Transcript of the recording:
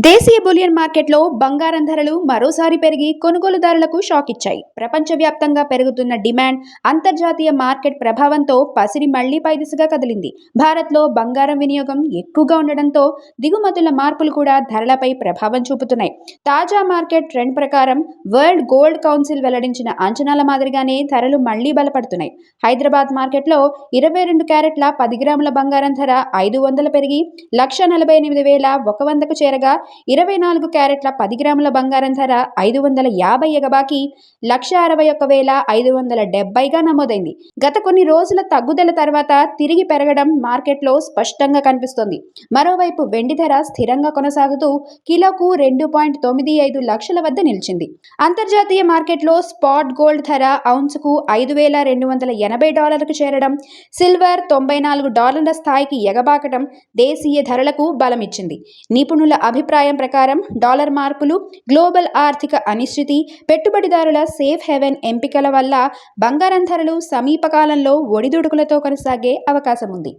దేశీయ బులియన్ మార్కెట్లో బంగారం ధరలు మరోసారి పెరిగి కొనుగోలుదారులకు షాక్ ఇచ్చాయి. ప్రపంచవ్యాప్తంగా పెరుగుతున్న డిమాండ్, అంతర్జాతీయ మార్కెట్ ప్రభావంతో పసిడి మళ్లీ పై దిశగా కదిలింది. భారత్లో బంగారం వినియోగం ఎక్కువగా ఉండడంతో దిగుమతుల మార్పులు కూడా ధరలపై ప్రభావం చూపుతున్నాయి. తాజా మార్కెట్ ట్రెండ్ ప్రకారం వరల్డ్ గోల్డ్ కౌన్సిల్ వెల్లడించిన అంచనాల మాదిరిగానే ధరలు మళ్లీ బలపడుతున్నాయి. హైదరాబాద్ మార్కెట్లో 22 క్యారెట్ల 10 గ్రాముల బంగారం ధర 500 పెరిగి 1,48,100కు చేరగా 24 క్యారెట్ల 10 గ్రాముల బంగారం ధర 550 ఎగబాకి 1,61,570గా నమోదైంది. గత కొన్ని రోజుల తగ్గుదల తర్వాత తిరిగి పెరగడం మార్కెట్లో స్పష్టంగా కనిపిస్తోంది. మరోవైపు వెండి ధర స్థిరంగా కొనసాగుతూ కిలోకు 2.95 లక్షల వద్ద నిలిచింది. అంతర్జాతీయ మార్కెట్లో స్పాట్ గోల్డ్ ధర ఔన్సుకు $5,280కు చేరడం, సిల్వర్ $94 స్థాయికి ఎగబాకటం దేశీయ ధరలకు బలమిచ్చింది. నిపుణుల అభిప్రాయం ప్రకారం డాలర్ మార్పులు, గ్లోబల్ ఆర్థిక అనిశ్చితి, పెట్టుబడిదారుల సేఫ్ హెవెన్ ఎంపికల వల్ల బంగారం ధరలు సమీపకాలంలో ఒడిదుడుకులతో కొనసాగే అవకాశం ఉంది.